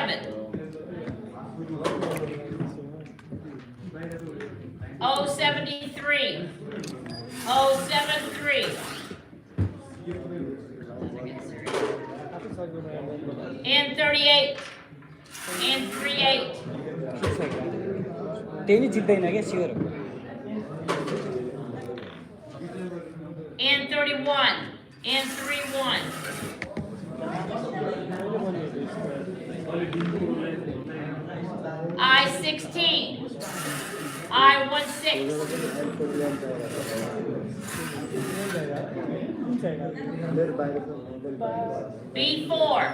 077. 073. 073. And 38. And 38. त्यही जित्दैन क्या sure And 31. And 31. I-16. I-16. B4.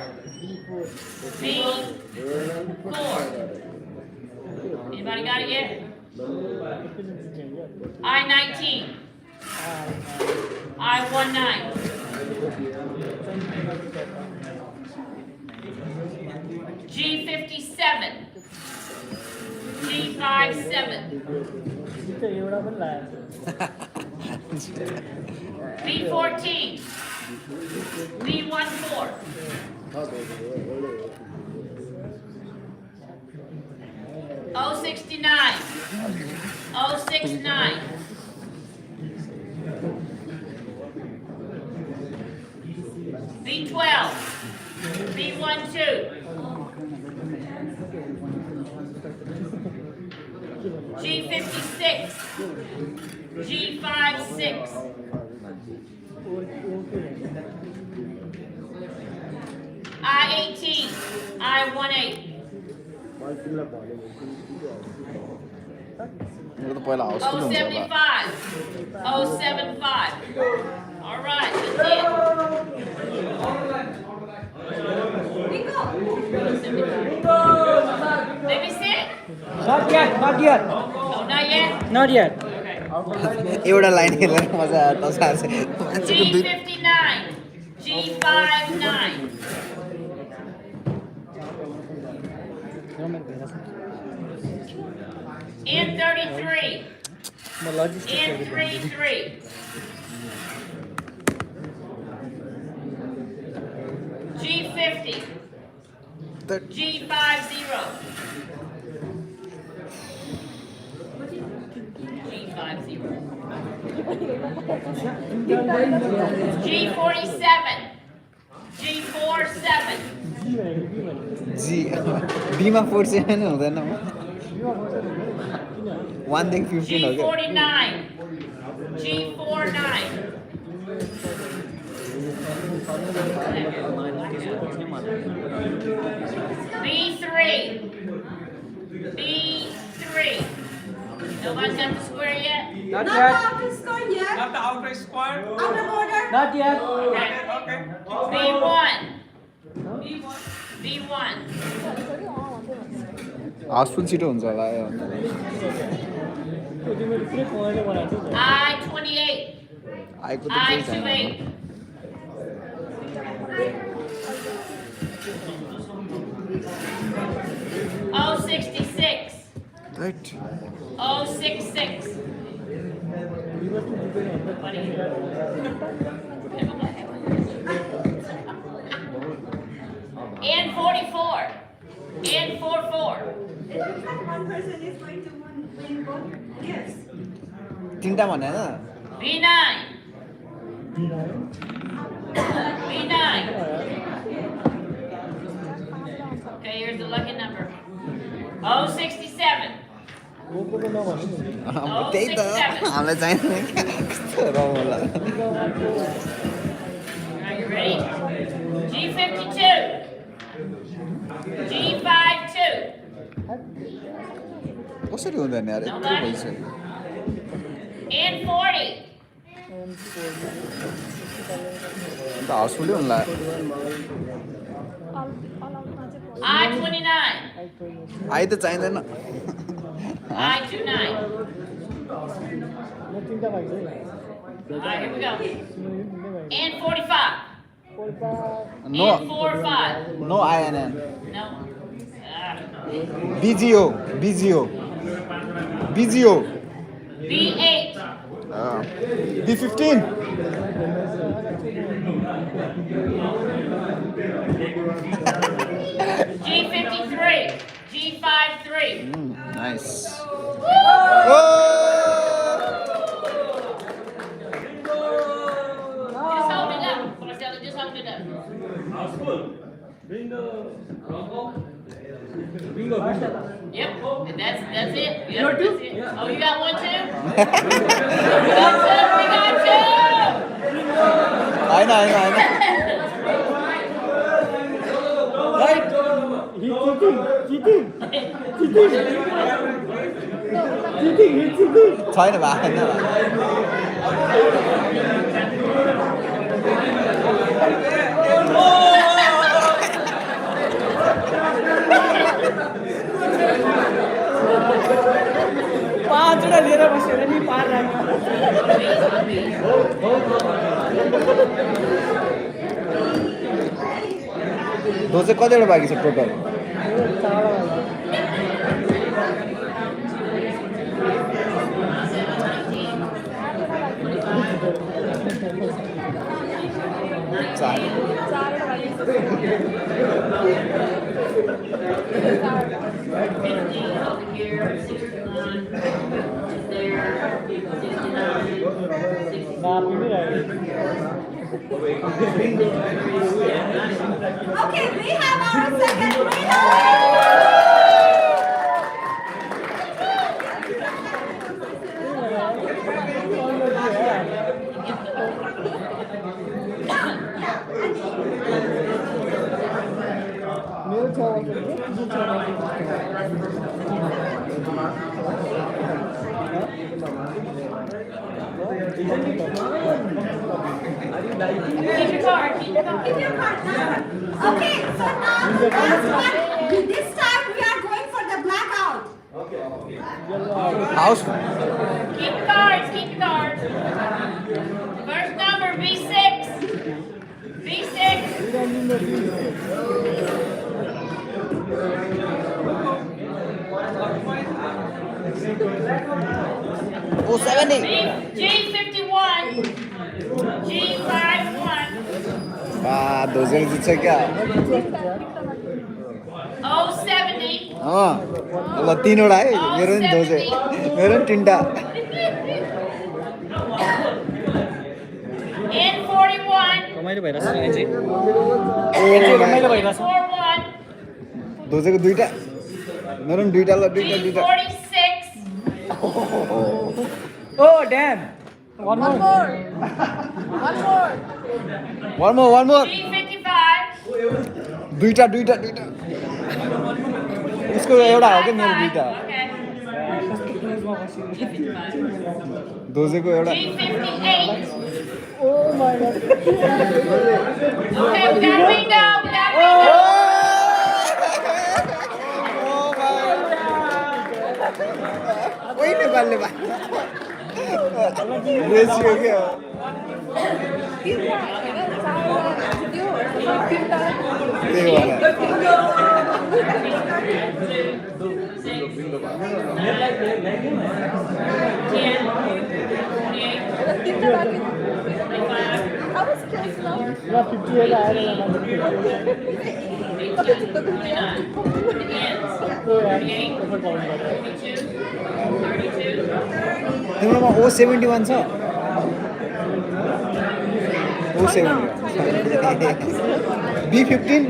B4. Anybody got it yet? I-19. I-19. G57. G57. B14. B14. O69. O69. B12. B12. G56. G56. I-18. I-18. मेरो त पहिला हाउसफुल हुन्छ होला 075. 075. All right, that's it. Let me see it. Not yet, not yet. Oh, not yet? Not yet. Okay. एउटा line खेलेर मजा आयो G59. G59. And 33. And 33. G50. G50. G50. G47. G47. जी बीमा 47 हुँदैन म 1 देखि 15 हो क्या G49. G49. B3. B3. Nobody's got the square yet? Not Not yet. the outer square yet. Not the outright square. Outer border. Not yet. Okay. Okay. B1. B1. Housefull छिटो हुन्छ होला यो I-28. आएको त केही छैन I-28. O66. Right O66. And 44. And 44. It looks like one person is going to win both. Yes. तिनटा भने होइन B9. B9. Okay, here's the lucky number. O67. त्यही त हामीलाई चाहिँदैन क्या कस्तो रम होला Are you ready? G52. G52. कसरी हुँदैन यार यत्रो भइसक्यो And 40. अन्त हाउसफुलै हुनु लाग्यो I-29. आइ त चाहिँदैन I-29. Alright, here we go. And 45. No And 45. No आइएनएन No. बिजिओ बिजिओ बिजिओ B8. B15 G53. Nice. Just hold it up. Marcelo, just hold it up. Yep, and that's it. Yep, that's it. Oh, you got one too? We got two. I know. Right? He cheating. छैन भा होइन पाँचवटा लिएर बसेर नि पार राख्नु दो चाहिँ कतिवटा बाँकी छ टोटल चार Okay, we have our second winner. Keep your card. Keep your card. Give your card number. Okay, so now last one. This time we are going for the blackout. House Keep your cards. Keep your cards. First number, B6. B6. O 70 G51. G51. दो जन जित्छ क्या O70. ल तीनवटा है मेरो नि दो चाहिँ मेरो नि तीनटा N41. रमाइलो भइरहेछ नि चाहिँ ओ रमाइलो भइरहेछ N41. दो चाहिँ दुईटा मेरो नि दुईटा ल दुईटा G46. ओ dam one more one more G55. दुईटा उसको एउटा हो क्या मेरो दुईटा Okay. दोजेको एउटा G58. oh my god Okay, we got bingo. We got bingo. ओइ नेपालले भा रेसियो क्या त्यही होला तिम्रोमा O71 छ O71 B15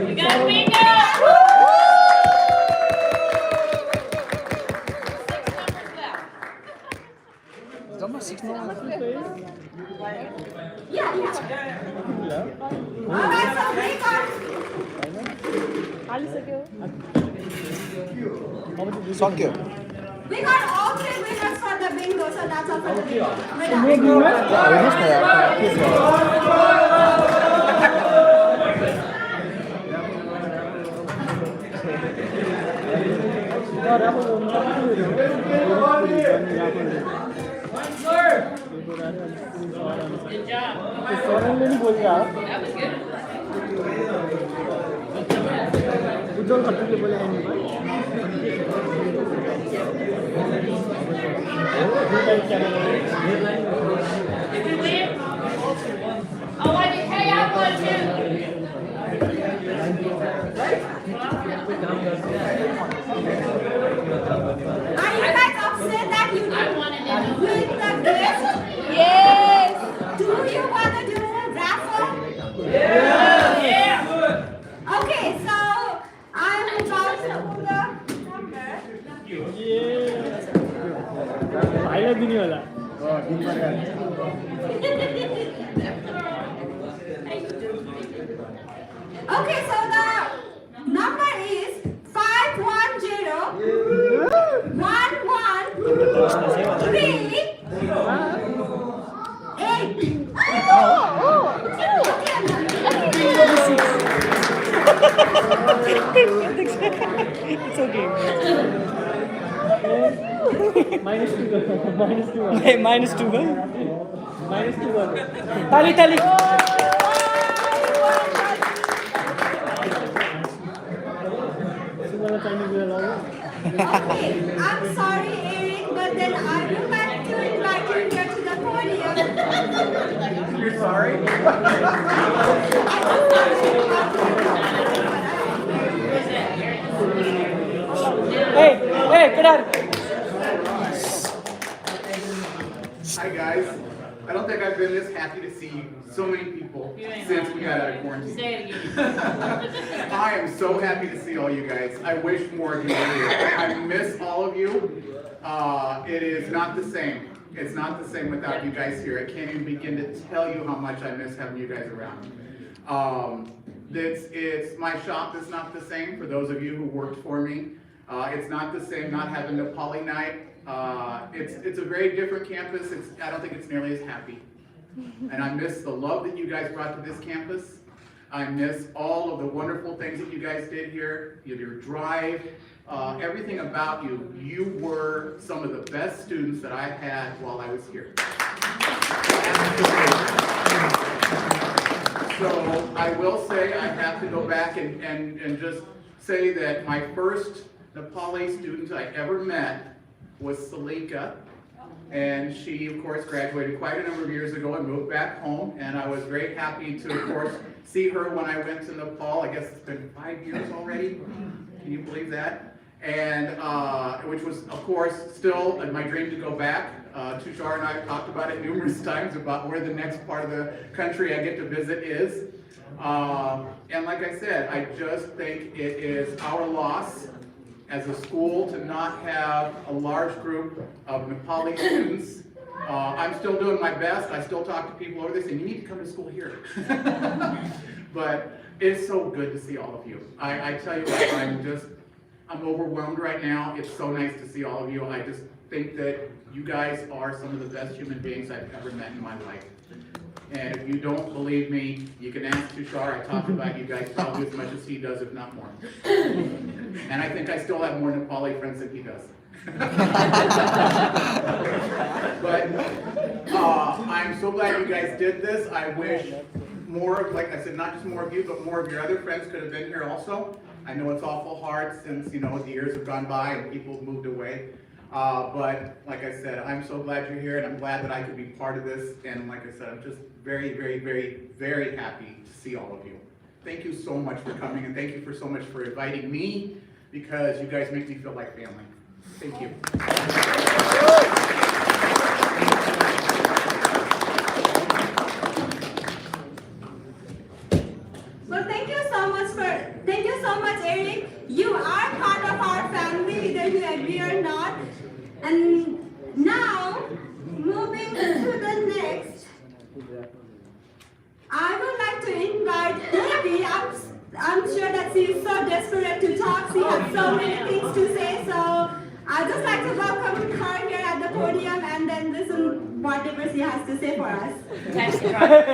We got bingo. जम्मा 6 Yeah. Alright, so सक्यो we got all three winners for the bingo, so that's all for the bingo. हेर्नुहोस् न यार के छ Good job. स्वरणले नहीं बोल रहा That was good. उज्जवल खत्रीले बोले Did we win? Oh, I did. Hey, I won too. Are you guys upset that you I won it. didn't win the gift? Yes. Do you want to do a raffle? Yeah. Okay, so I'm about to pull the number. भाइलाई दिने होला Okay, so the number is 510-113-8. It's okay. -2 -2 भयो -2 भयो ताली ताली सुमलाई चाहिने कुरा लाग्यो Okay, I'm sorry, Eric, but then I would like to invite you here to the podium. You're sorry? Hey, get out. Hi guys. I don't think I've been this happy to see so many people since we got out of quarantine. Say it again. I am so happy to see all you guys. I wish more of you were here. I miss all of you. It is not the same. It's not the same without you guys here. I can't even begin to tell you how much I miss having you guys around. It's my shop is not the same for those of you who worked for me. It's not the same not having the poly night. It's a very different campus. I don't think it's nearly as happy. And I miss the love that you guys brought to this campus. I miss all of the wonderful things that you guys did here, your drive, everything about you. You were some of the best students that I had while I was here. So I will say I have to go back and just say that my first Nepali student I ever met was Salika, and she of course graduated quite a number of years ago and moved back home, and I was very happy to of course see her when I went to Nepal. I guess it's been 5 years already. Can you believe that? And which was of course still my dream to go back. Tushar and I have talked about it numerous times about where the next part of the country I get to visit is. And like I said, I just think it is our loss as a school to not have a large group of Nepali students. I'm still doing my best. I still talk to people over there saying, you need to come to school here. But it's so good to see all of you. I tell you what, I'm overwhelmed right now. It's so nice to see all of you. I just think that you guys are some of the best human beings I've ever met in my life. And if you don't believe me, you can ask Tushar. I talk about you guys probably as much as he does, if not more. And I think I still have more Nepali friends than he does. But I'm so glad you guys did this. I wish more, like I said, not just more of you, but more of your other friends could have been here also. I know it's awful hard since, the years have gone by and people have moved away. But like I said, I'm so glad you're here, and I'm glad that I could be part of this. And like I said, I'm just very, very, very, very happy to see all of you. Thank you so much for coming, and thank you so much for inviting me, because you guys make me feel like family. Thank you. Well, thank you so much, Eric. You are part of our family, whether you agree or not. And now, moving to the next, I would like to invite Devi. I'm sure that she is so desperate to talk. She has so many things to say. So I'd just like to welcome her here at the podium and then listen whatever she has to say for us. Taxi driver.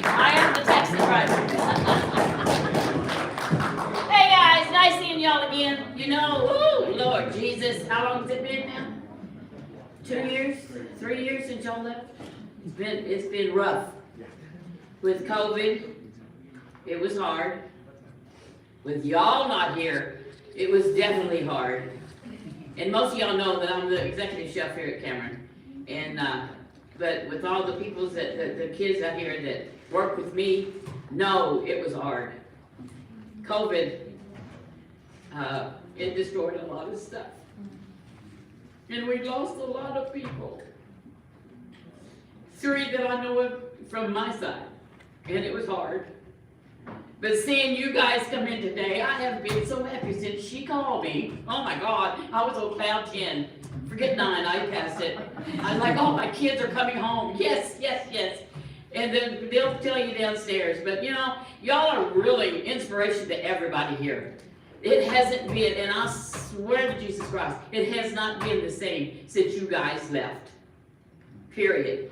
I am the taxi driver. Hey guys, nice seeing y'all again. Woo, Lord Jesus, how long has it been now? 2 years, 3 years since y'all left? It's been rough. With COVID, it was hard. With y'all not here, it was definitely hard. And most of y'all know that I'm the executive chef here at Cameron. And but with all the people the kids out here that work with me, no, it was hard. COVID, it destroyed a lot of stuff. And we lost a lot of people. 3 that I know of from my side. And it was hard. But seeing you guys come in today, I have been so happy since she called me. Oh my God, I was on cloud 10. Forget 9, I passed it. I was like, oh, my kids are coming home. Yes, yes, yes. And then they'll tell you downstairs. But you know, y'all are really inspiration to everybody here. It hasn't been, and I swear to Jesus Christ, it has not been the same since you guys left. Period.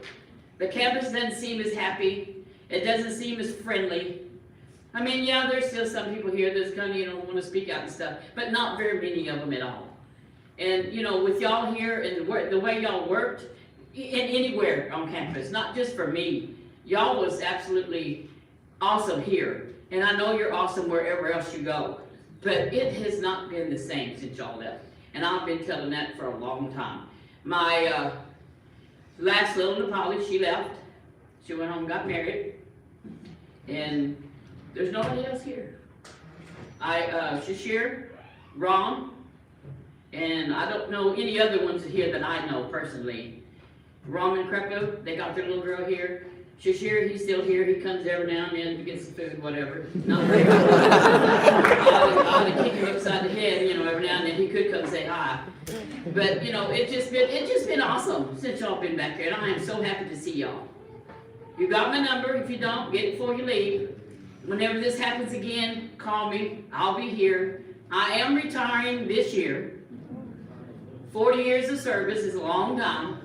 The campus doesn't seem as happy. It doesn't seem as friendly. I mean, yeah, there's still some people here that's kind of, you know, want to speak out and stuff, but not very many of them at all. And, you know, with y'all here and the way y'all worked, anywhere on campus, not just for me, y'all was absolutely awesome here. And I know you're awesome wherever else you go. But it has not been the same since y'all left. And I've been telling that for a long time. My last little Nepali, she left. She went home and got married. And there's nobody else here. Shashir, Ram, and I don't know any other ones here that I know personally. Ram and Krepo, they got their little girl here. Shashir, he's still here. He comes every now and then to get some food, whatever. Not very I ought to kick him upside the head, you know, every now and then. He could come say hi. But, you know, it's just been awesome since y'all been back here. And I am so happy to see y'all. You got my number. If you don't, get it before you leave. Whenever this happens again, call me. I'll be here. I am retiring this year. 40 years of service is a long time.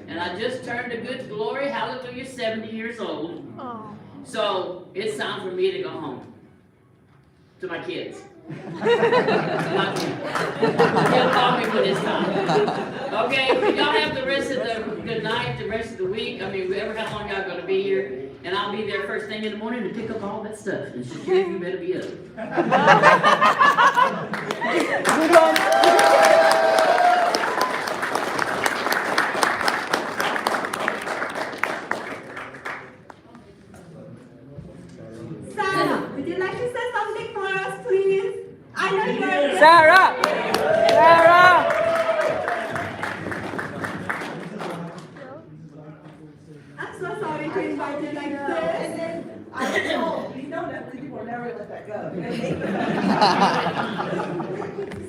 And I just turned to good glory, hallelujah, 70 years old. Oh. So it's time for me to go home to my kids. Not you. They'll call me when it's time. Okay, y'all have the rest of the good night, the rest of the week. I mean, whoever how long y'all going to be here. And I'll be there first thing in the morning to pick up all that stuff. And Shakira, you better be up. Sarah, would you like to say something for us, please? I know you're... Sarah! Sarah! I'm so sorry to invite you like this. I was told, you know that you will never let that go.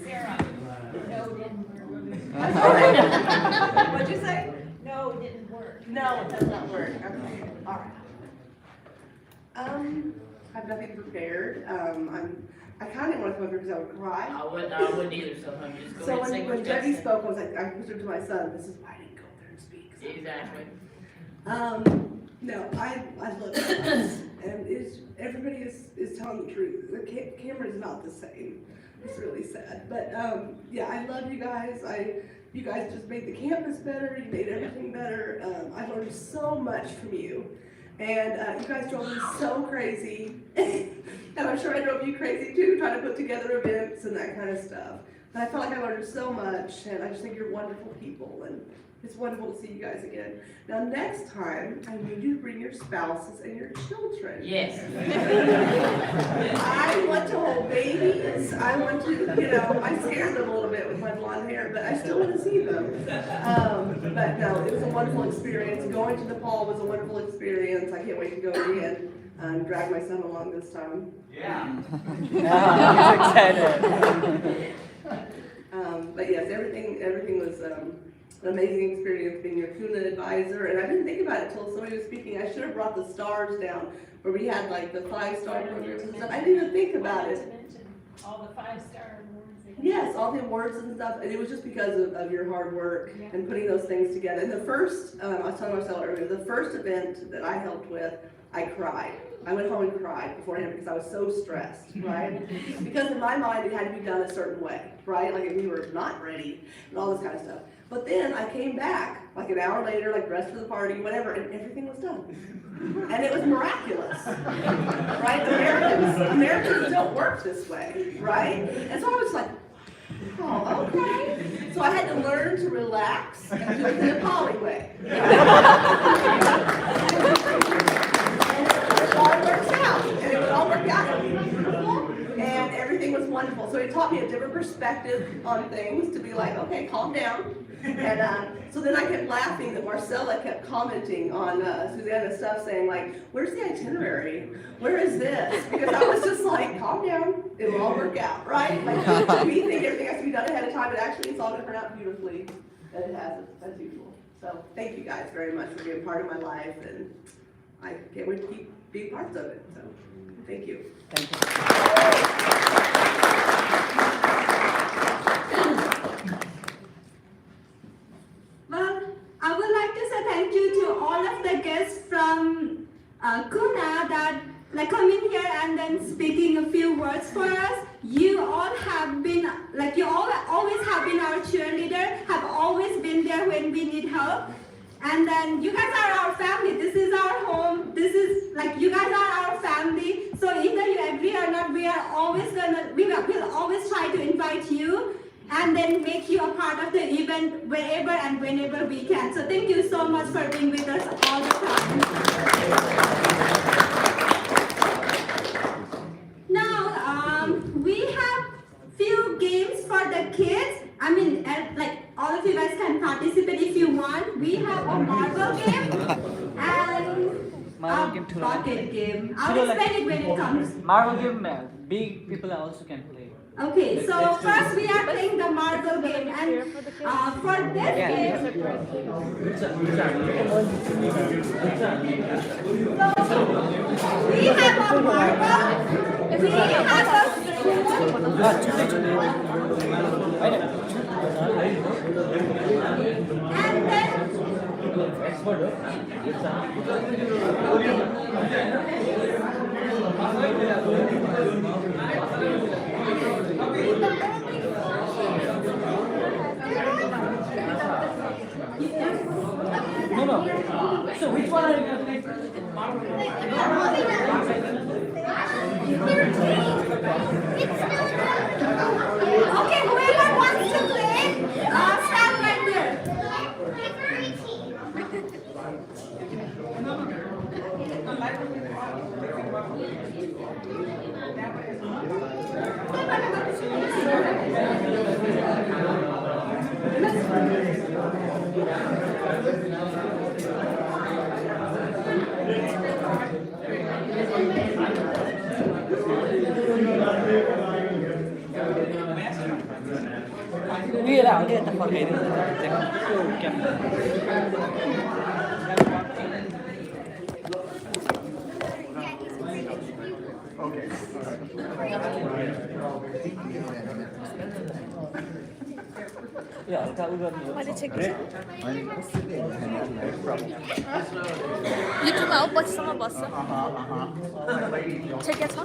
Sarah, no, it didn't work. What'd you say? No, it didn't work. No, it does not work. Okay, all right. I have nothing prepared. I kind of want to come up here because I would cry. I wouldn't either, so I'm just So going to say when Debbie spoke, I was like, I whispered to my son, this is why I didn't go there and speak. Exactly. No, I love you guys. And everybody is telling the truth. The camera's not the same. It's really sad. But yeah, I love you guys. You guys just made the campus better. You made everything better. I learned so much from you. And you guys drove me so crazy. And I'm sure I drove you crazy too, trying to put together events and that kind of stuff. But I felt like I learned so much, and I just think you're wonderful people. And it's wonderful to see you guys again. Now, next time, I need you to bring your spouses and your children. Yes. I want to hold babies. I want to, you know, I scared them a little bit with my blonde hair, but I still want to see them. But no, it was a wonderful experience. Going to Nepal was a wonderful experience. I can't wait to go again and drag my son along this time. Yeah. But yes, everything was an amazing experience being your Cuna advisor, and I didn't think about it until somebody was speaking. I should have brought the stars down where we had like the 5-star programs and stuff. I didn't even think about it. All the 5-star awards. Yes, all the awards and stuff, and it was just because of your hard work and putting those things together. And the first, I was telling Marcella earlier, the first event that I helped with, I cried. I went home and cried beforehand because I was so stressed, right? Because in my mind, it had to be done a certain way, right? Like we were not ready and all this kind of stuff. But then I came back, like an hour later, like the rest of the party, whatever, and everything was done. And it was miraculous, right? Americans don't work this way, right? And so I was like, oh, okay. So I had to learn to relax and do it the Nepali way. And it all worked out, and it would all work out. And everything was wonderful. So it taught me a different perspective on things, to be like, okay, calm down. And so then I kept laughing that Marcella kept commenting on Susanna's stuff, saying like, where's the itinerary? Where is this? Because I was just like, calm down, it will all work out, right? Like, we think everything has to be done ahead of time, but actually it's all going to turn out beautifully, and it hasn't, as usual. So thank you guys very much for being part of my life, and I can't wait to keep being parts of it. So thank you. Thank you. Well, I would like to say thank you to all of the guests from Cuna that like coming here and then speaking a few words for us. You all have been, like you all always have been our cheerleader, have always been there when we need help. And then you guys are our family. This is our home. This is like you guys are our family. So either you agree or not, we will always try to invite you and then make you a part of the event wherever and whenever we can. So thank you so much for being with us all the time. Now, we have few games for the kids. I mean, like all of you guys can participate if you want. We have a marble game and Marble game a too. bucket game. I'll explain it when it comes. Marble game, big people also can play. Okay, so first we are playing the marble game, and for this game, we have a marble, we have a spoon, and then No. So which one are you going to play? okay, whoever wants to play, stand right there. Đi là đi tập hợp này Yeah, 유튜브 पछि बस्छ ठिकै छ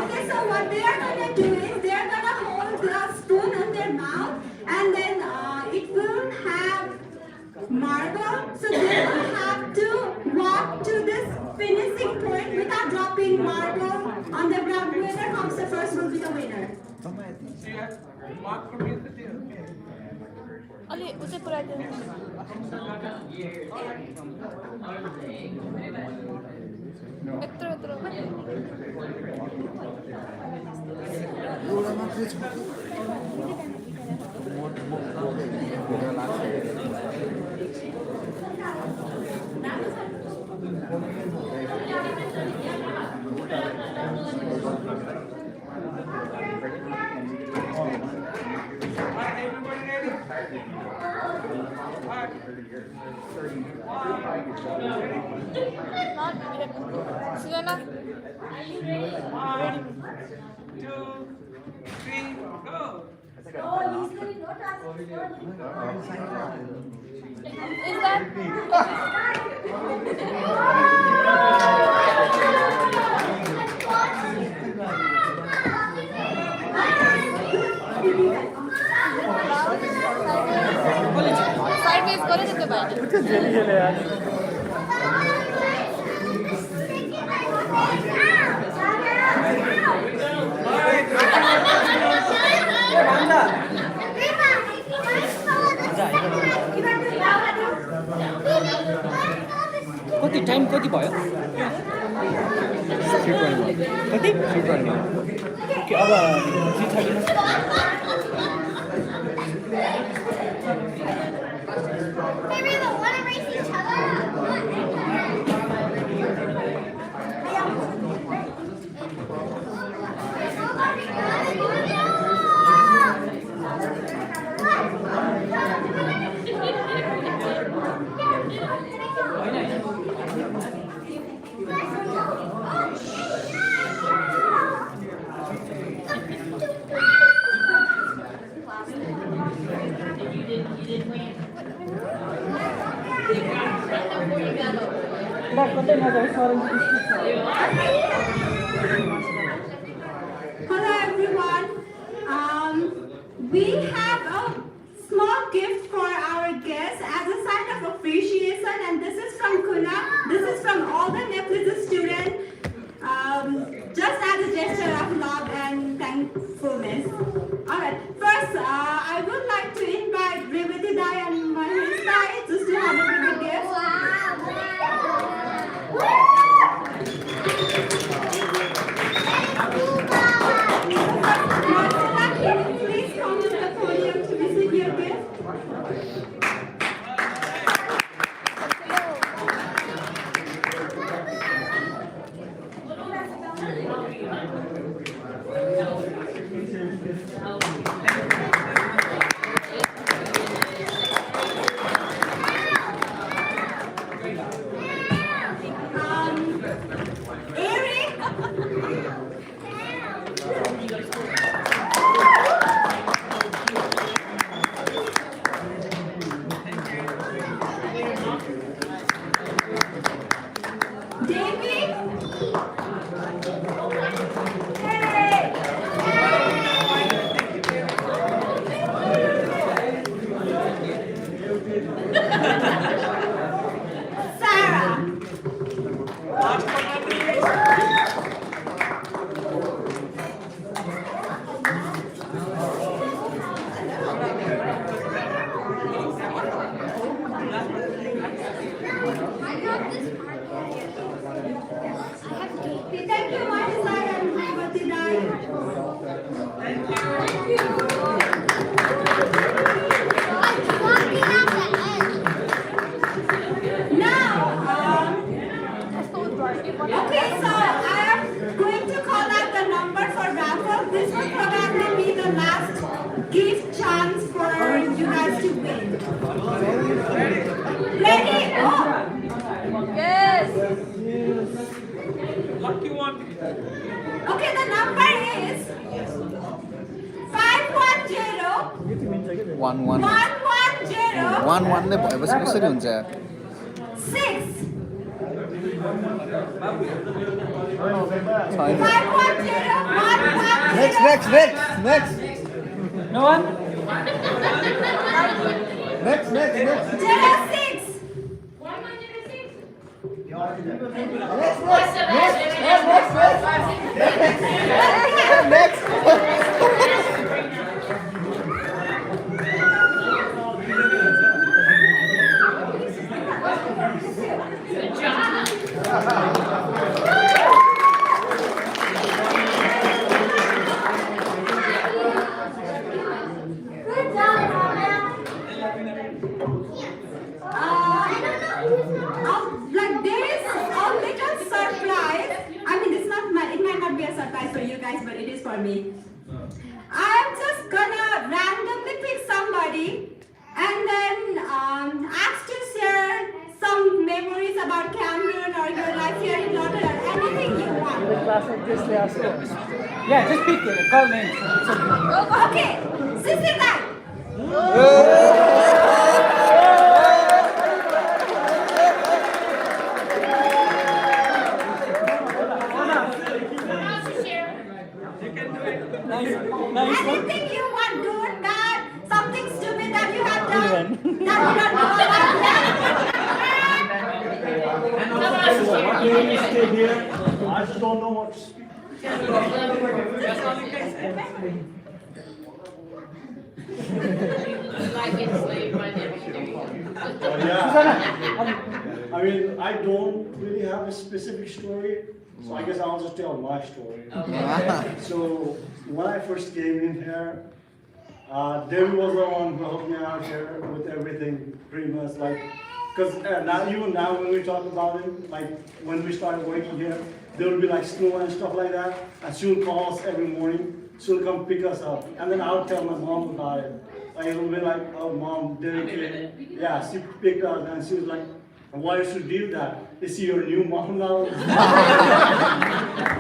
Okay, so what they are gonna do is they are gonna hold the spoon in their mouth, and then it will have marble. So they will have to walk to this finishing point without dropping marble on the ground. Whoever comes the first will be the winner. अलि उतै पुऱ्याइदिनु यत्रो यत्रो Susanna? 1, 2, 3, go! Is that? College कति time कति भयो 321 कति 321 okay अब 3:30 Maybe they want to race each other. कतै नजाऊ Saran Hello everyone. We have a small gift for our guests as a sign of appreciation, and this is from Cuna. This is from all the Nepalese students, just as a gesture of love and thankfulness. Alright, first I would like to invite Revati Dai and Mahesh Dai just to have a little gift. Please come to the podium to receive your gift. Thank you, Manisai and Revati Dai. Now, okay, so I am going to call out the number for raffle. This will probably be the last gift chance for you guys to win. Ready? Oh. Yes. Lucky one. Okay, the number is 510 1 1 110 1 1 ले भएपछि कसरी हुन्छ यार 6 छैन 510 next No one? next 06 next like there is a little surprise. I mean, it might not be a surprise for you guys, but it is for me. I'm just gonna randomly pick somebody and then ask to share some memories about Cameroon or your life here in London or anything you want. Yeah, just pick it. Call names. It's okay. Okay, Sissy Dai. Nice one. Anything you want, good, bad, something stupid that you have done that you don't know about Why do you stay here? I just don't know what to speak. Like enslaved by them. There you go. Yeah. I mean, I don't really have a specific story, so I guess I'll just tell my story. Okay. So when I first came in here, Debbie was the one who helped me out here with everything, pretty much like, because even now when we talk about it, like when we started working here, there would be like snow and stuff like that, and she would call us every morning. She'll come pick us up, and then I'll tell my mom about it. Like it'll be like, oh mom, Debbie came. Yeah, she picked us, and she was like, why should you do that? Is she your new mom now?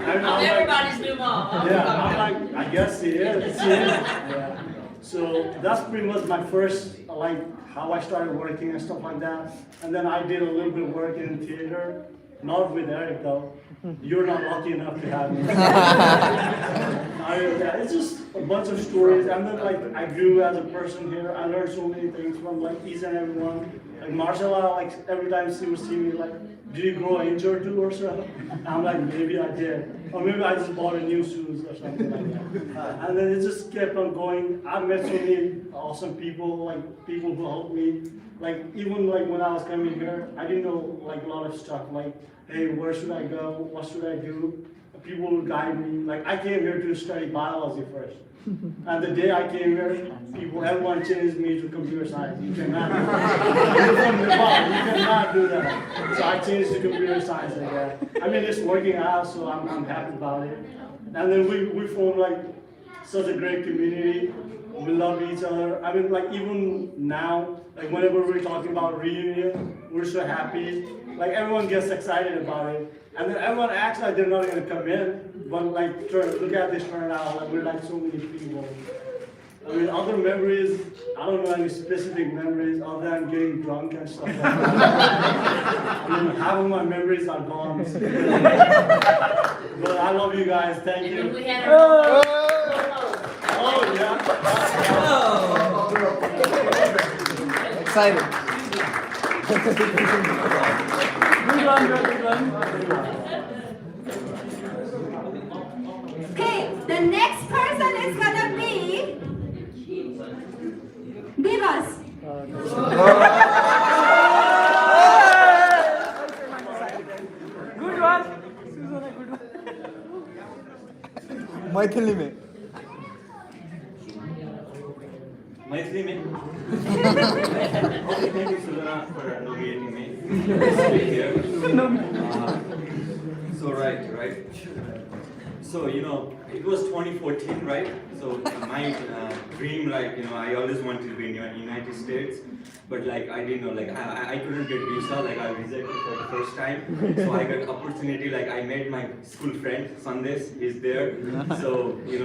I'm everybody's new mom. Yeah, I'm like, I guess she is. Yeah. So that's pretty much my first, like, how I started working and stuff like that. And then I did a little bit of work in theater, not with Eric though. You're not lucky enough to have me. Yeah, it's just a bunch of stories. And then like, I grew as a person here. I learned so many things from like each and every one. Like Marcella, like every time she would see me, like, did you grow injured too or something? I'm like, maybe I did. Or maybe I just bought a new shoes or something like that. And then it just kept on going. I met so many awesome people, like people who helped me. Like even like when I was coming here, I didn't know like a lot of stuff. Like, hey, where should I go? What should I do? People would guide me. Like I came here to study biology first. And the day I came here, everyone changed me to computer science. You cannot do that. You're from Nepal, you cannot do that. So I changed to computer science again. I mean, it's working out, so I'm happy about it. And then we formed like such a great community. We love each other. I mean, like even now, like whenever we're talking about reunion, we're so happy. Like everyone gets excited about it. And then everyone acts like they're not going to come in, but like, look at this turnout, like we're like so many people. I mean, other memories, I don't know any specific memories other than getting drunk and stuff like that. I mean, half of my memories are gone. But I love you guys, thank you. We had Oh, yeah. Excited. Good one, good one. Okay, the next person is gonna be Divas. Good one. Susanna, good one. Maithili में Mythili mein. Okay, thank you, Sudhana, for nominating me to speak here. So right. So it was 2014, right? So my dream, like I always wanted to be in the United States, but like I didn't know, like I couldn't get visa, like I rejected for the first time. So I got opportunity, like I met my school friend Sandesh, he's there. So he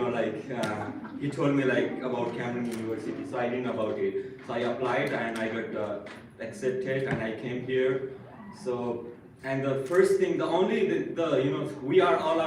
told me like about Cameron University, so I didn't know about it. So I applied and I got accepted and I came here. So and the first thing, we are all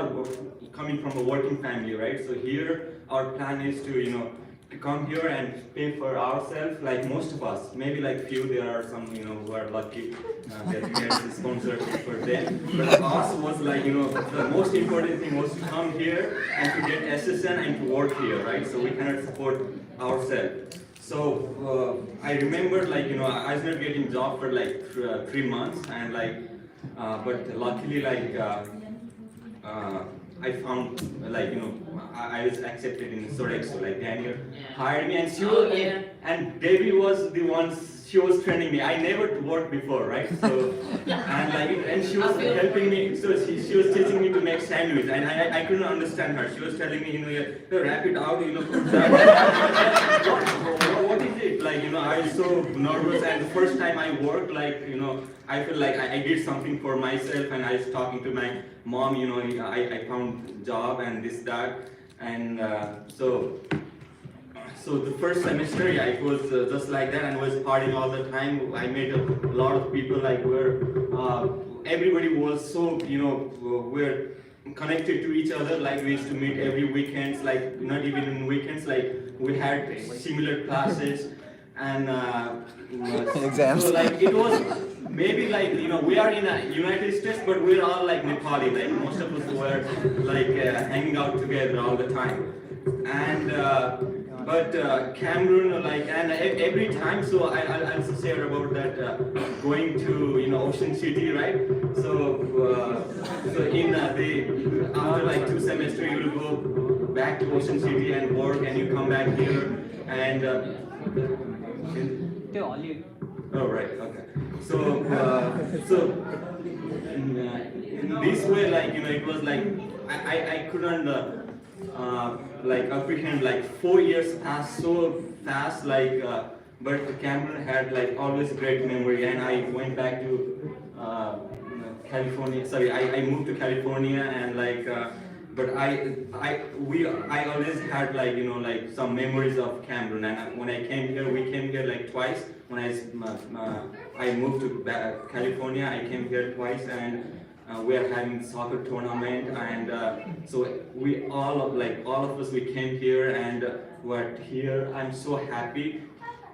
coming from a working family, right? So here our plan is to come here and pay for ourselves, like most of us. Maybe like few, there are some who are lucky that parents sponsored for them. But us was like the most important thing was to come here and to get SSN and to work here, right? So we cannot support ourselves. So I remember like I was not getting job for like 3 months, and like but luckily like I found like I was accepted in Sodexo, like Daniel hired me, and she was and Debbie was the one, she was training me. I never worked before, right? So and she was helping me. So she was teaching me to make sandwich, and I couldn't understand her. She was telling me, you wrap it out, put that. What is it? Like I was so nervous, and the first time I worked, like I feel like I did something for myself, and I was talking to my mom. I found job and this that, and so the first semester, it was just like that, and was partying all the time. I met a lot of people, like where everybody was so we're connected to each other. Like we used to meet every weekends, like not even in weekends. Like we had similar classes, and exams. so like it was maybe like we are in a United States, but we're all like Nepali. Like most of us were like hanging out together all the time, and but Cameroon, like, and every time, so I'll also say about that going to Ocean City, right? So in the after like 2 semesters, you will go back to Ocean City and work, and you come back here and. Oh right, okay. So in this way, like it was like I couldn't like apprehend, like 4 years passed so fast, like but Cameron had like always great memory, and I went back to California. Sorry, I moved to California, and like but I always had like like some memories of Cameroon, and when I came here, we came here like twice. When I moved to California, I came here twice, and we are having soccer tournament, and so all of us, we came here, and we're here. I'm so happy.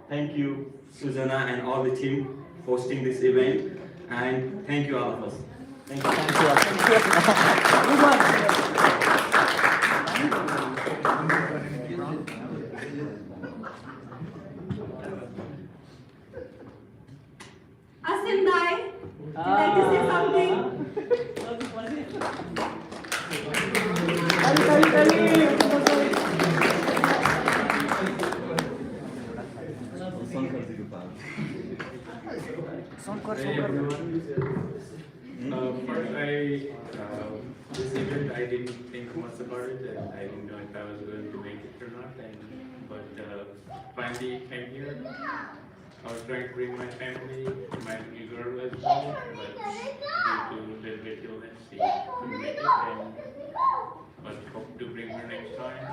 Thank you, Susanna, and all the team hosting this event, and thank you all of us. Thank you. Good one. Asim Dai, would you like to say something? First, this event, I didn't think much about it, and I didn't know if I was going to make it or not. But finally came here. I was trying to bring my family, my little girl as well, but due to little bit illness, she couldn't make it, but hope to bring her next time.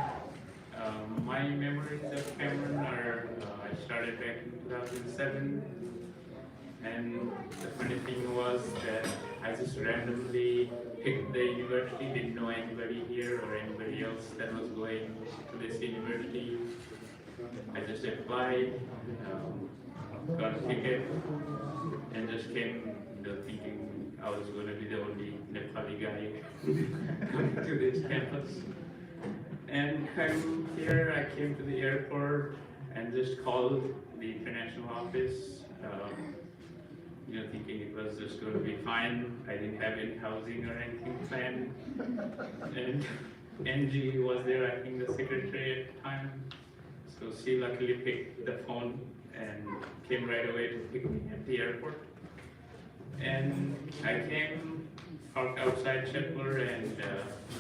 My memories of Cameroon are, I started back in 2007, and the funny thing was that I just randomly picked the university, didn't know anybody here or anybody else that was going to this university. I just applied, got a ticket, and just came thinking I was going to be the only Nepali guy coming to this campus. And I moved here, I came to the airport and just called the international office, thinking it was just going to be fine. I didn't have any housing or anything planned. And NG was there, I think the secretary at the time. So she luckily picked the phone and came right away to pick me at the airport. And I came, parked outside Chetler, and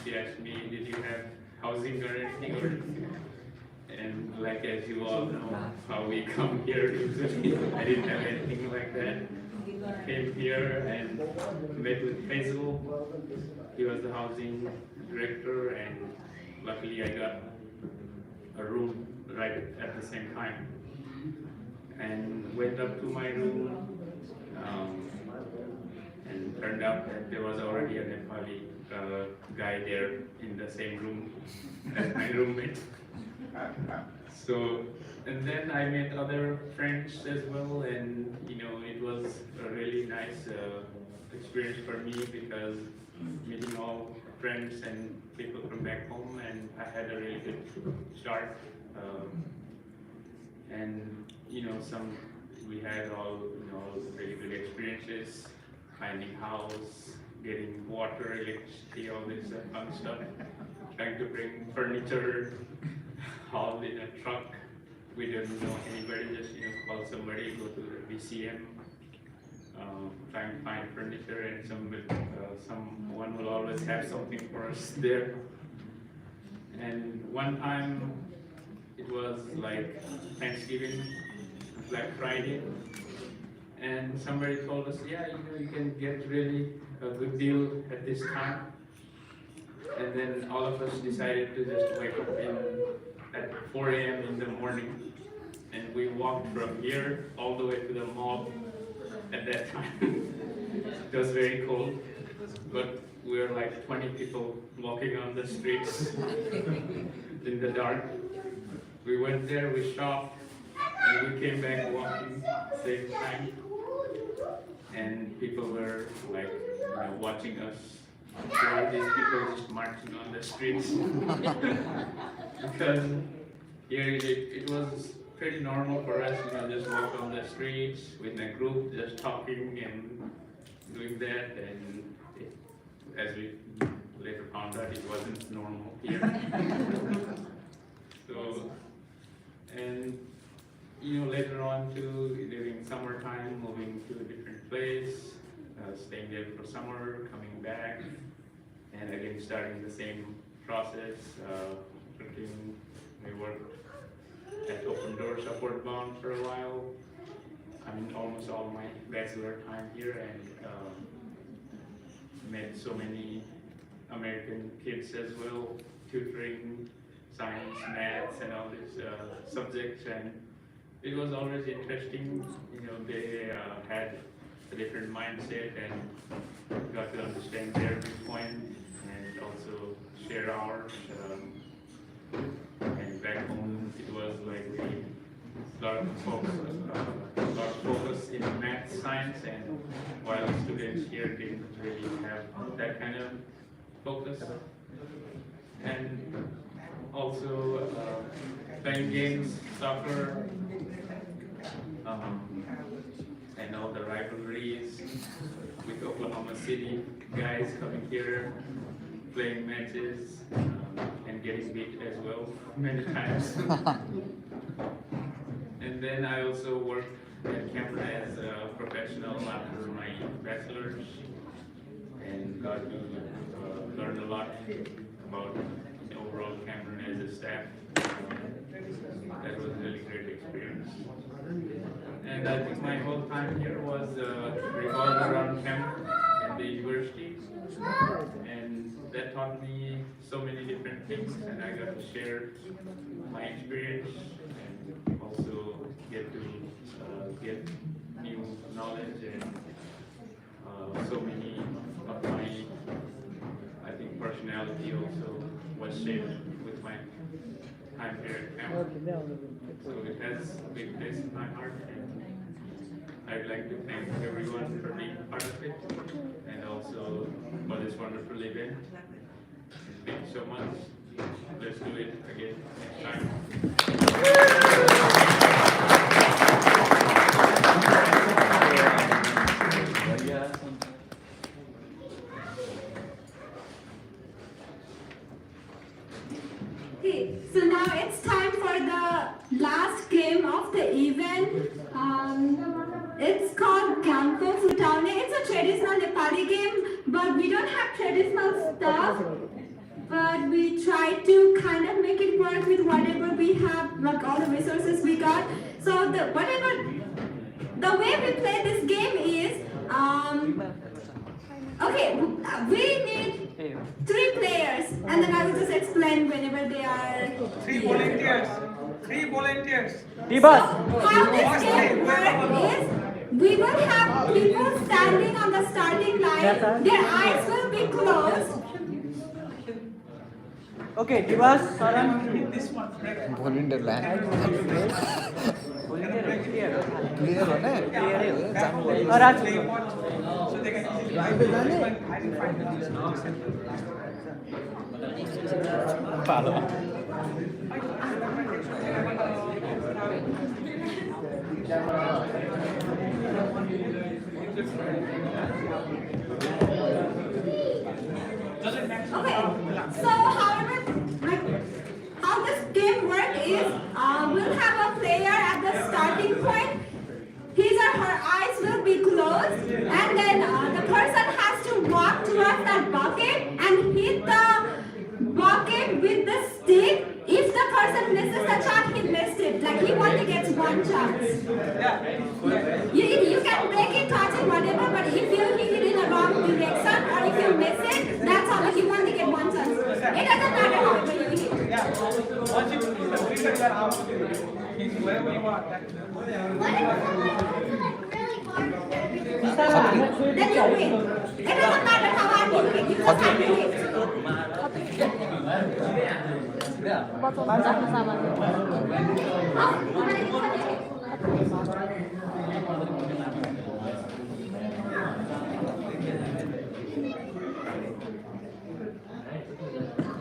she asked me, did you have housing or anything? And like as you all know, how we come here usually, I didn't have anything like that. Came here and met with Faisal. He was the housing director, and luckily I got a room right at the same time. And went up to my room, and turned out that there was already a Nepali guy there in the same room as my roommate. So, and then I met other friends as well, and it was a really nice experience for me, because meeting all friends and people from back home, and I had a really good start. And we had all really good experiences, finding house, getting water, electricity, all this fun stuff. Trying to bring furniture, haul in a truck. We didn't know anybody, just call somebody, go to the BCM, trying to find furniture, and someone will always have something for us there. And one time, it was like Thanksgiving, Black Friday, and somebody told us, yeah, you can get really a good deal at this time. And then all of us decided to just wake up at 4 a.m. in the morning, and we walked from here all the way to the mall at that time. It was very cold, but we were like 20 people walking on the streets in the dark. We went there, we shopped, and we came back walking same time. And people were like, watching us. There were these people just marching on the streets. Because here it was pretty normal for us, just walk on the streets with a group, just talking and doing that, and as we later found out, it wasn't normal here. So, and later on too, during summertime, moving to a different place, staying there for summer, coming back, and again starting the same process. We worked at Open Door Support Bound for a while. I mean, almost all my bachelor time here, and met so many American kids as well, tutoring science, maths, and all these subjects, and it was always interesting. They had a different mindset and got to understand their viewpoint and also share ours. And back home, it was like a lot of focus in math, science, and while students here didn't really have that kind of focus. And also playing games, soccer, and all the rivalries with Oklahoma City guys coming here, playing matches, and getting beat as well many times. And then I also worked at Cuna as a professional after my bachelor's, and got to learn a lot about overall Cameron as a staff. That was a really great experience. And I think my whole time here was revolved around Cameron and the university. And that taught me so many different things, and I got to share my experience and also get to get new knowledge, and so many of my, I think, personality also was shaped with my time here at Cameron. So it has a big place in my heart, and I'd like to thank everyone for being part of it, and also for this wonderful event. Thank you so much. Let's do it again next time. Okay, so now it's time for the last game of the event. It's called Gampo Futaune. It's a traditional Nepali game, but we don't have traditional stuff. But we try to kind of make it work with whatever we have, like all the resources we got. So the way we play this game is, okay, we need 3 players, and then I will just explain whenever they are. 3 volunteers. 3 volunteers. So how this game works is, we will have people standing on the starting line. Their eyes will be closed. Okay, Divas, Saran, this one. Volunteer land. Clear हो ना? और आज So they can identify Okay, so how this game works is, we'll have a player at the starting point. His or her eyes will be closed, and then the person has to walk towards that bucket and hit the bucket with the stick. If the person misses the shot, he missed it. Like, he only gets 1 chance. You can break it, touch it, whatever, but if you hit it in the wrong direction or if you miss it, that's all. You only get 1 chance. It doesn't matter however you hit. Yeah. Once you complete your arm, wherever you are. Then you win. It doesn't matter how hard you hit. You just have to hit.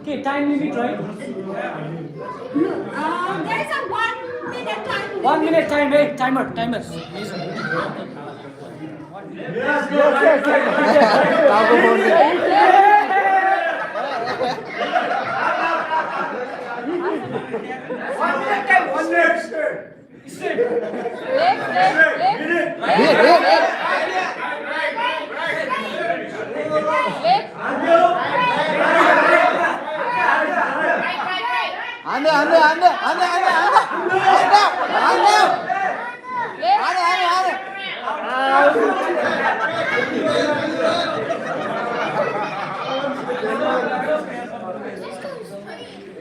Okay, time limit, right? There is a 1 minute time. 1 minute time, hey, timer. Taco board में. 안돼 안돼 안돼 안돼 안돼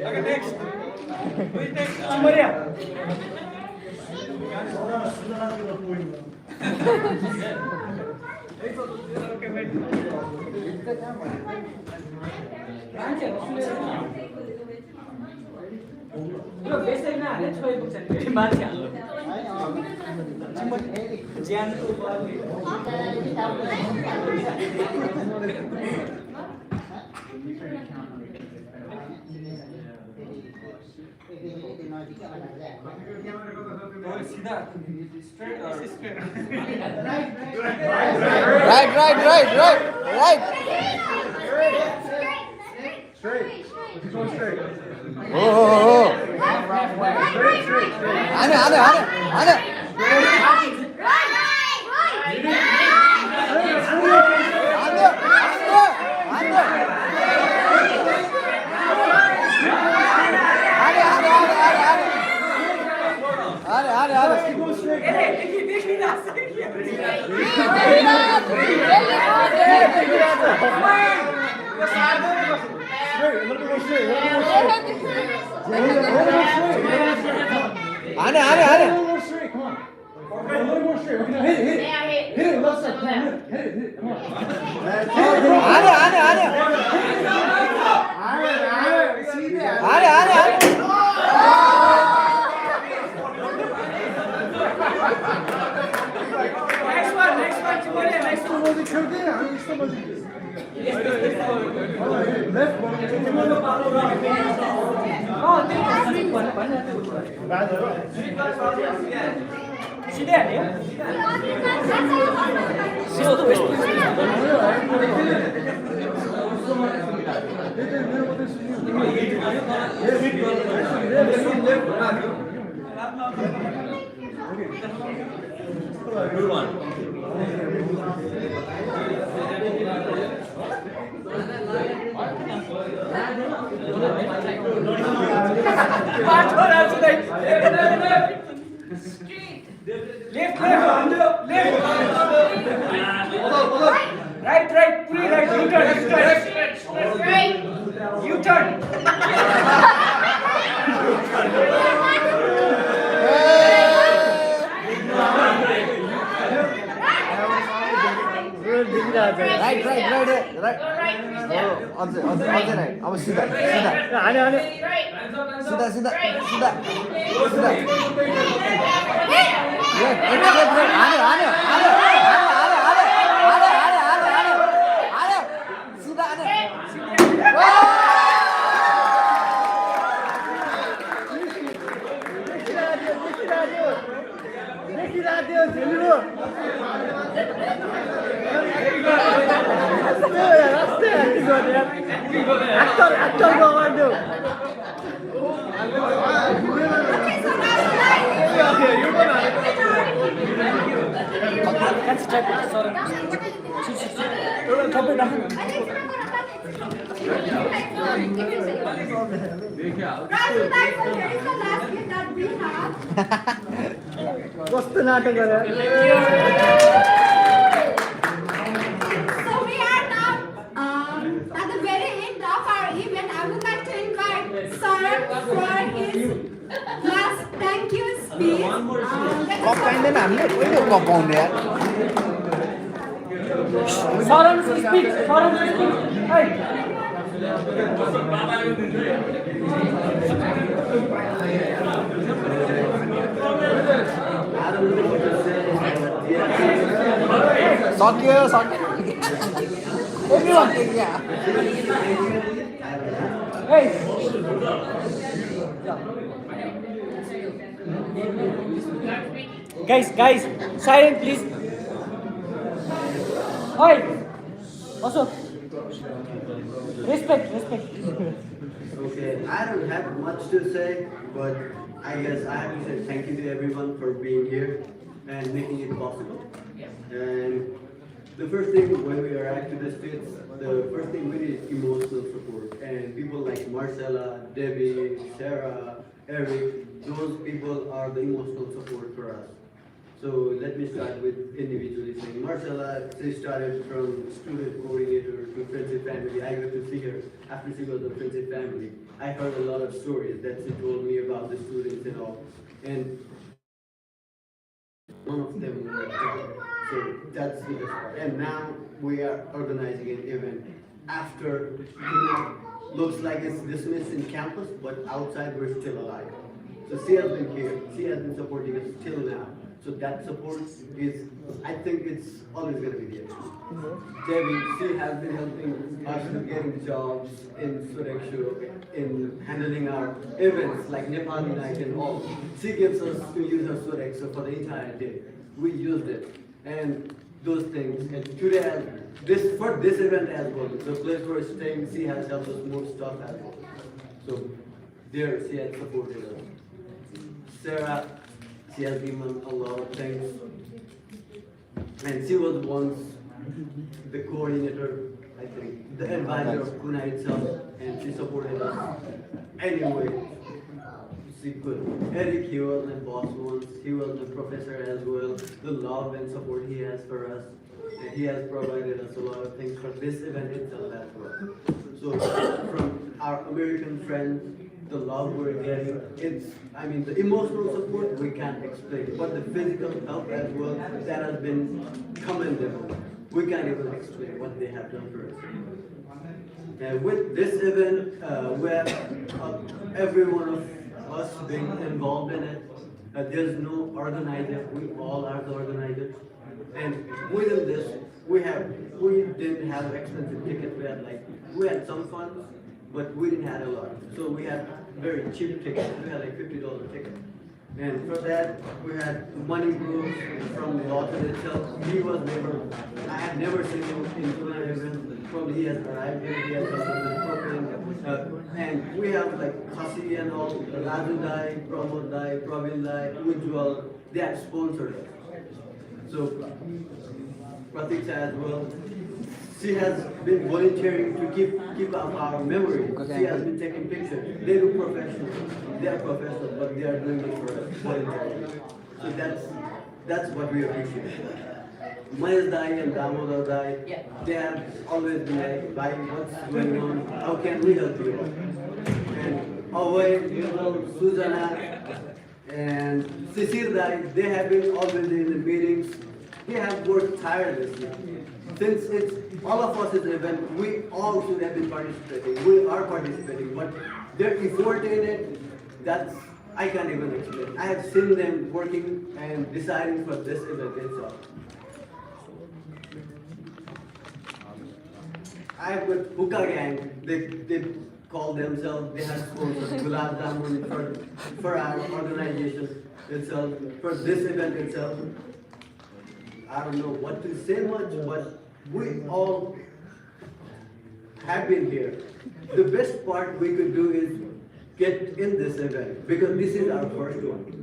Okay, next. Who is next? Maria. Okay, wait. Look, basic na, let's go books and very much. Jan right. Straight. Keep going straight. Oh. 안돼. Good one. Left. Right, fully right, U-turn. right. 어제 right. 한번 시다. 아니. 시다. Actor go on do. That's type. Sorry. What's the natak So we are now at the very end of our event. I would like to invite Sir for his last thank you speech. Cup पाइँदैन हामीले कहिले cup पाउने यार Foreign speech. Hey. सक्यो Everyone. Hey. Guys, silent please. Oi! Also, respect. Okay, I don't have much to say, but I guess I have to say thank you to everyone for being here and making it possible. And the first thing when we arrive to the States, the first thing we need is emotional support. And people like Marcella, Debbie, Sarah, Eric, those people are the emotional support for us. So let me start with individually saying, Marcella, she started from student coordinator to Friendship Family. I got to see her after she was a Friendship Family. I heard a lot of stories that she told me about the students and all. And one of them were job. So that's the best part. And now we are organizing an event after Cuna looks like it's dismissed in campus, but outside we're still alive. So she has been here. She has been supporting us till now. So that support is, I think it's always going to be there. Debbie, she has been helping us with getting jobs in Surekshu, in handling our events like Nepali night and all. She gives us to use our Surekshu for the entire day. We used it. And those things. And today, for this event as well, the place we're staying, she has helped us more stuff as well. So there, she has supported us. Sarah, she has given a lot of things. And she was once the coordinator, I think, the advisor of Cuna itself, and she supported us anyway. She could. Eric, he was my boss once, he was my professor as well. The love and support he has for us, and he has provided us a lot of things for this event itself as well. So from our American friends, the love we're getting, the emotional support we can't explain, but the physical help as well, that has been commendable. We can't even explain what they have done for us. And with this event, we have every one of us being involved in it. There's no organizer, we all are the organizers. And within this, we didn't have expensive tickets, we had some funds, but we didn't have a lot. So we had very cheap tickets. We had like $50 tickets. And for that, we had money groups from Lawton itself. I had never seen him in Cuna event. Probably he has arrived here, he has come from Brooklyn. And we have like Kasi and all, Raju Dai, Pramod Dai, Pravin Dai, Ujjwal, they have sponsored us. So, Pratiksha as well. She has been volunteering to keep up our memory. She has been taking pictures. They look professional. They are professional, but they are doing it for us voluntarily. So that's what we appreciate. Mahesh Dai and Damodar Dai, they have always been like, Bhai, what's going on? How can we help you? And Avay, Sujana, and Sisir Dai, they have been always in the meetings. They have worked tirelessly. Since it's all of us is an event, we all should have been participating. We are participating, but their effort in it, I can't even explain. I have seen them working and deciding for this event itself. I have with Hookah Gang, they call themselves, they have sponsored Gulab Jamun for our organization itself, for this event itself. I don't know what to say much, but we all have been here. The best part we could do is get in this event, because this is our first one.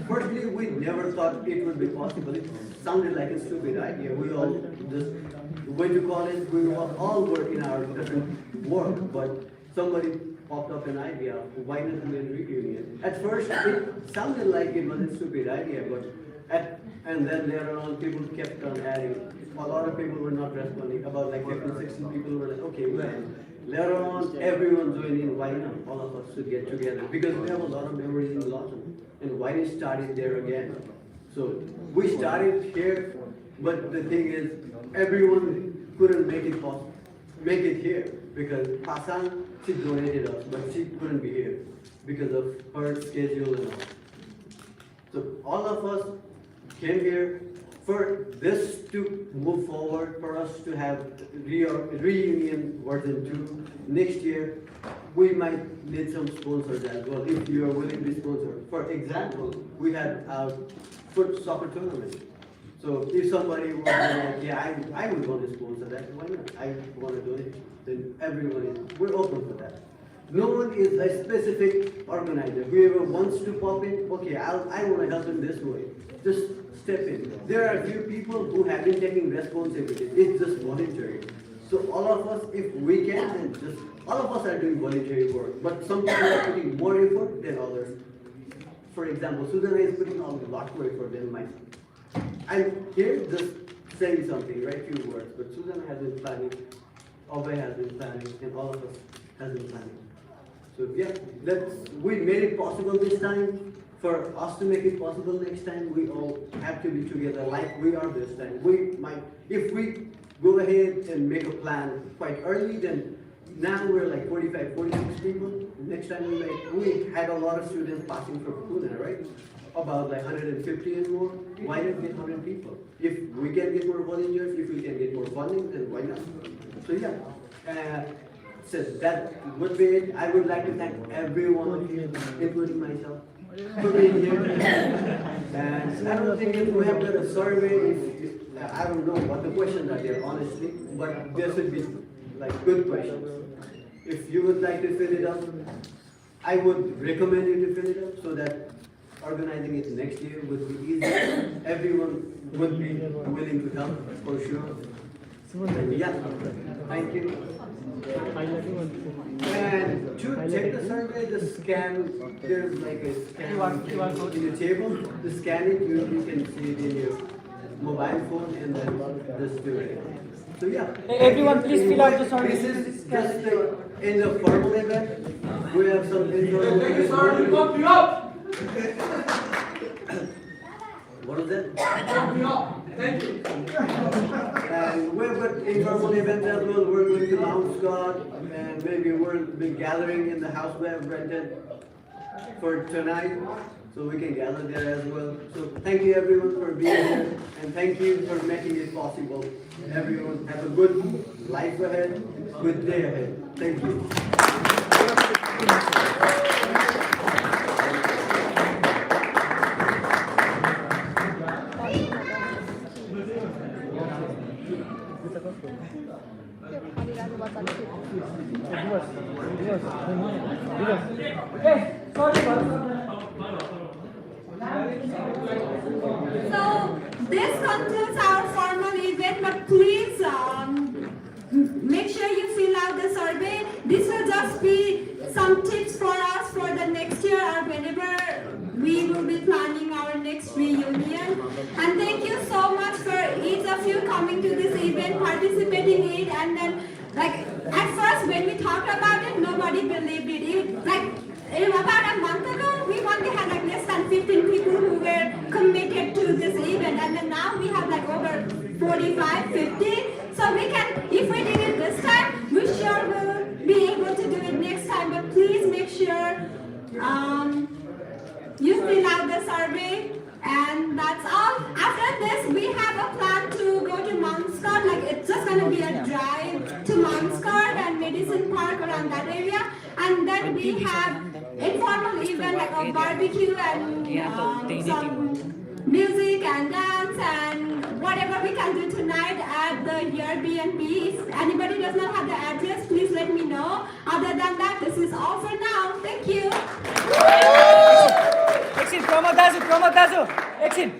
Firstly, we never thought it would be possible. It sounded like a stupid idea. We all just went to college, we all work in our different work, but somebody popped up an idea of why not do a reunion. At first, it sounded like it was a stupid idea, and then later on, people kept on adding. A lot of people were not responding. About like 15, 16 people were like, okay, well. Later on, everyone joined in. Why not? All of us should get together, because we have a lot of memories in Lawton, and why not start it there again? So we started here, but the thing is, everyone couldn't make it here, because Hassan, she donated us, but she couldn't be here because of her schedule and all. So all of us came here, for this to move forward, for us to have reunion version 2 next year, we might need some sponsors as well, if you are willing to sponsor. For example, we had a foot soccer tournament. So if somebody was like, yeah, I would want to sponsor that, why not? I want to do it, then everyone is, we're open for that. No one is a specific organizer. Whoever wants to pop in, okay, I want to help in this way. Just step in. There are a few people who have been taking responsibility. It's just voluntary. So all of us, if we can, then just, all of us are doing voluntary work. But some people are putting more effort than others. For example, Susanna is putting a lot more effort than myself. I'm here just saying something, right? Few words. But Susanna has been planning, Obey has been planning, and all of us has been planning. So yeah, we made it possible this time. For us to make it possible next time, we all have to be together like we are this time. We might, if we go ahead and make a plan quite early, then now we're like 45, 46 people. Next time we had a lot of students passing from Cuna, right? About like 150 and more. Why not get 100 people? If we can get more volunteers, if we can get more funding, then why not? So yeah. So that would be it. I would like to thank everyone here, including myself, for being here. And I don't think if we have done a survey, I don't know what the questions are there, honestly, but there should be like good questions. If you would like to fill it up, I would recommend you to fill it up so that organizing it next year would be easier. Everyone would be willing to help for sure. And yeah, thank you. And to take the survey, the scan, there's like a scan in the table. To scan it, you can see it in your mobile phone and then just do it. So yeah. Everyone please fill out the survey. This is just in the formal event. We have some informal events. What is that? Thank you. And we've got informal events as well. We're going to Mount Scott, and maybe we'll be gathering in the house we have rented for tonight, so we can gather there as well. So thank you everyone for being here, and thank you for making it possible. Everyone have a good life ahead, good day ahead. Thank you. So this concludes our formal event, but please make sure you fill out the survey. This will just be some tips for us for the next year or whenever we will be planning our next reunion. And thank you so much for each of you coming to this event, participating in it, and then like at first when we talked about it, nobody believed it. Like about a month ago, we only had like less than 15 people who were committed to this event, and then now we have like over 45, 50. So we can, if we did it this time, we sure will be able to do it next time. But please make sure you fill out the survey, and that's all. After this, we have a plan to go to Mount Scott. Like it's just gonna be a drive to Mount Scott and Medicine Park around that area, and then we have informal event like a barbecue and some music and dance and whatever we can do tonight at the Airbnb. If anybody does not have the address, please let me know. Other than that, this is all for now. Thank you. Exit, Pramadasu. Exit.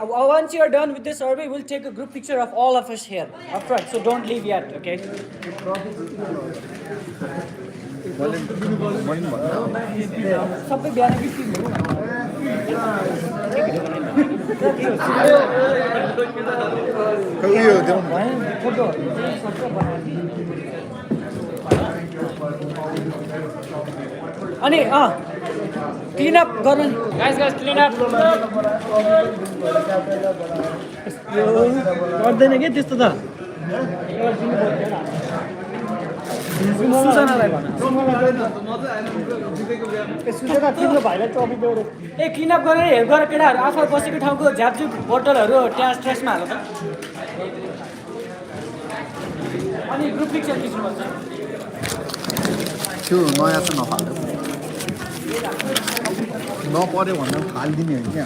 Once you're done with the survey, we'll take a group picture of all of us here up front. So don't leave yet, okay? सबै बिहान अनि clean up गर्नु guys clean up गर्दैन के त्यस्तो त सुजनालाई भन सुजेता तिम्रो भाइलाई टपिक देऊ ए क्लिनअप गरेर हेल्प गरेर केटाहरू आफू बसेको ठाउँको झ्यापझुप बोतलहरू ट्यास ट्यासमा हाल्नु त अनि ग्रुप पिक्चर खिच्नुपर्छ त्यो नयाँ चाहिँ नफाल्नु नपऱ्यो भन्दा फालिदिने हो क्या